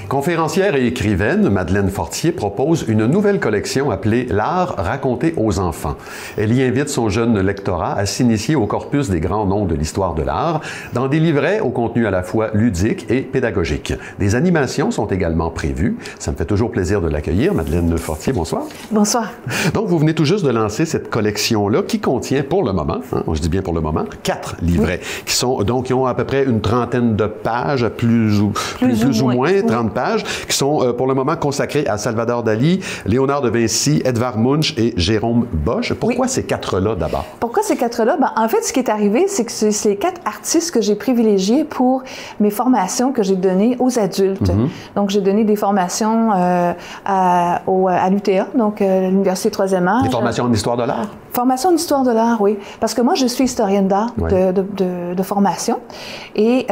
Conférencière et écrivaine, Madeleine Fortier propose une nouvelle collection appelée « L'art raconté aux enfants ». Elle y invite son jeune lectorat à s'initier au corpus des grands noms de l'histoire de l'art dans des livrets au contenu à la fois ludique et pédagogique. Des animations sont également prévues. Ça me fait toujours plaisir de l'accueillir. Madeleine Fortier, bonsoir. Bonsoir. Donc, vous venez tout juste de lancer cette collection-là qui contient pour le moment, je dis bien pour le moment, 4 livrets qui ont à peu près une trentaine de pages, plus ou moins 30 pages, qui sont pour le moment consacrés à Salvador Dali, Léonard de Vinci, Edvard Munch et Jérôme Bosch. Pourquoi ces 4-là d'abord? Pourquoi ces 4-là? Ben, en fait, ce qui est arrivé, c'est que c'est les 4 artistes que j'ai privilégiés pour mes formations que j'ai données aux adultes. Donc, j'ai donné des formations à l'UTA, donc l'Université 3e âge. Des formations en histoire de l'art? Formation en histoire de l'art, oui. Parce que moi, je suis historienne d'art de formation. Et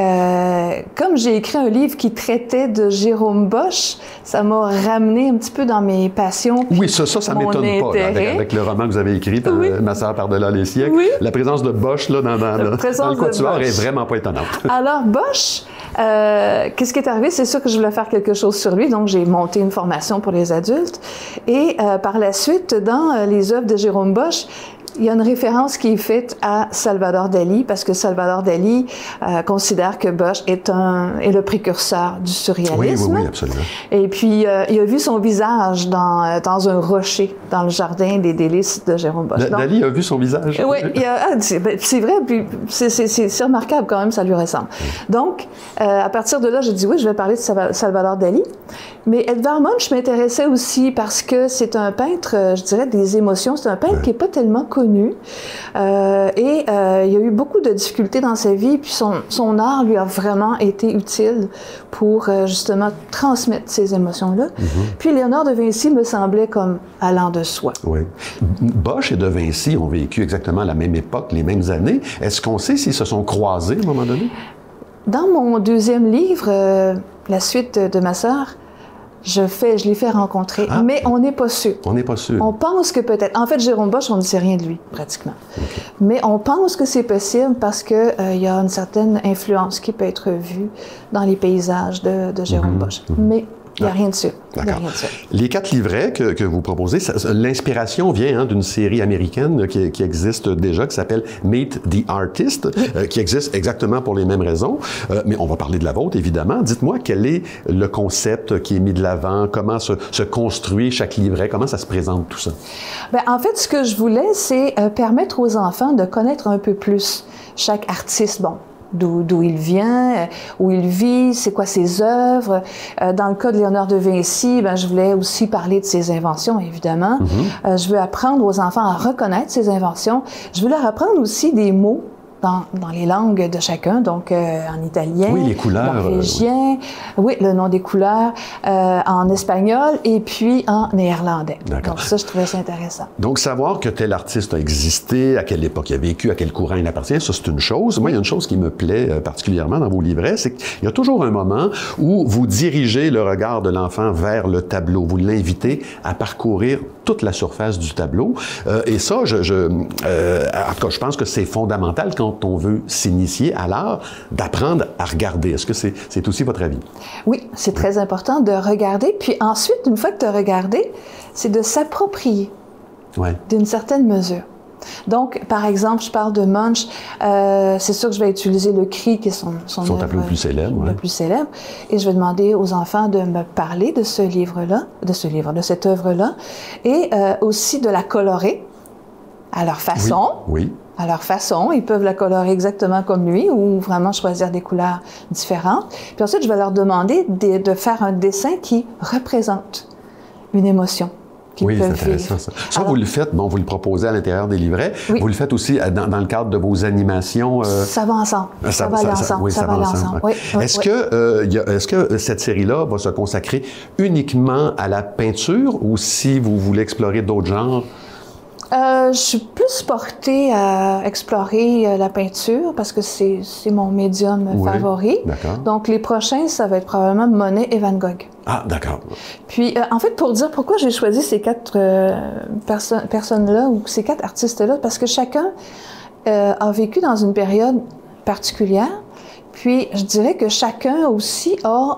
comme j'ai écrit un livre qui traitait de Jérôme Bosch, ça m'a ramené un petit peu dans mes passions. Oui, ça m'étonne pas, là, avec le roman que vous avez écrit, Ma sœur par-delà les siècles. Oui. La présence de Bosch là, dans le quatuor est vraiment pas étonnante. Alors, Bosch, qu'est-ce qui est arrivé? C'est sûr que je voulais faire quelque chose sur lui, donc j'ai monté une formation pour les adultes. Et par la suite, dans les œuvres de Jérôme Bosch, il y a une référence qui est faite à Salvador Dali, parce que Salvador Dali considère que Bosch est le précurseur du surréalisme. Oui, absolument. Et puis, il a vu son visage dans un rocher, dans le jardin des délices de Jérôme Bosch. Dali a vu son visage? Oui, c'est vrai, puis c'est remarquable quand même, ça lui ressemble. Donc, à partir de là, j'ai dit oui, je vais parler de Salvador Dali. Mais Edvard Munch m'intéressait aussi parce que c'est un peintre, je dirais, des émotions. C'est un peintre qui n'est pas tellement connu. Il a eu beaucoup de difficultés dans sa vie, puis son art lui a vraiment été utile pour justement transmettre ces émotions-là. Puis Léonard de Vinci me semblait comme allant de soi. Oui. Bosch et de Vinci ont vécu exactement la même époque, les mêmes années. Est-ce qu'on sait s'ils se sont croisés à un moment donné? Dans mon deuxième livre, La suite de ma sœur, je l'ai fait rencontrer, mais on n'est pas sûr. On n'est pas sûr. On pense que peut-être... En fait, Jérôme Bosch, on ne sait rien de lui, pratiquement. Okay. Mais on pense que c'est possible parce qu'il y a une certaine influence qui peut être vue dans les paysages de Jérôme Bosch. Mais il n'y a rien de sûr. D'accord. Les 4 livrets que vous proposez, l'inspiration vient d'une série américaine qui existe déjà, qui s'appelle Meet the Artist, qui existe exactement pour les mêmes raisons. Mais on va parler de la vôtre, évidemment. Dites-moi, quel est le concept qui est mis de l'avant? Comment se construit chaque livret? Comment ça se présente, tout ça? Bien, en fait, ce que je voulais, c'est permettre aux enfants de connaître un peu plus chaque artiste. Bon, d'où il vient, où il vit, c'est quoi ses œuvres. Dans le cas de Léonard de Vinci, ben, je voulais aussi parler de ses inventions, évidemment. Je veux apprendre aux enfants à reconnaître ses inventions. Je veux leur apprendre aussi des mots dans les langues de chacun, donc en italien, oui, les couleurs, norvégien, oui, le nom des couleurs, en espagnol et puis en néerlandais. Donc ça, je trouvais ça intéressant. Donc savoir que tel artiste a existé, à quelle époque il a vécu, à quel courant il appartient, ça c'est une chose. Moi, il y a une chose qui me plaît particulièrement dans vos livrets, c'est qu'il y a toujours un moment où vous dirigez le regard de l'enfant vers le tableau. Vous l'invitez à parcourir toute la surface du tableau. Et ça, en tout cas, je pense que c'est fondamental quand on veut s'initier à l'art, d'apprendre à regarder. Est-ce que c'est aussi votre avis? Oui, c'est très important de regarder. Puis ensuite, une fois que tu as regardé, c'est de s'approprier d'une certaine mesure. Donc, par exemple, je parle de Munch, c'est sûr que je vais utiliser le cri, qui est son tableau le plus célèbre. Le plus célèbre. Et je vais demander aux enfants de me parler de ce livre-là, de cette œuvre-là, et aussi de la colorer à leur façon. Oui. À leur façon, ils peuvent la colorer exactement comme lui ou vraiment choisir des couleurs différentes. Puis ensuite, je vais leur demander de faire un dessin qui représente une émotion. Oui, c'est intéressant ça. Ça, vous le faites, bon, vous le proposez à l'intérieur des livrets. Oui. Vous le faites aussi dans le cadre de vos animations. Ça va ensemble. Ça va aller ensemble. Oui, ça va aller ensemble. Oui, est-ce que cette série-là va se consacrer uniquement à la peinture ou si vous voulez explorer d'autres genres? Je suis plus portée à explorer la peinture parce que c'est mon médium favori. Donc, les prochains, ça va être probablement Monet et Van Gogh. Ah, d'accord. Puis, en fait, pour dire pourquoi j'ai choisi ces 4 personnes-là ou ces 4 artistes-là, parce que chacun a vécu dans une période particulière. Puis, je dirais que chacun aussi a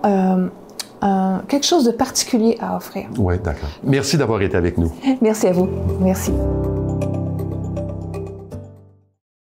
quelque chose de particulier à offrir. Oui, d'accord. Merci d'avoir été avec nous. Merci à vous. Merci.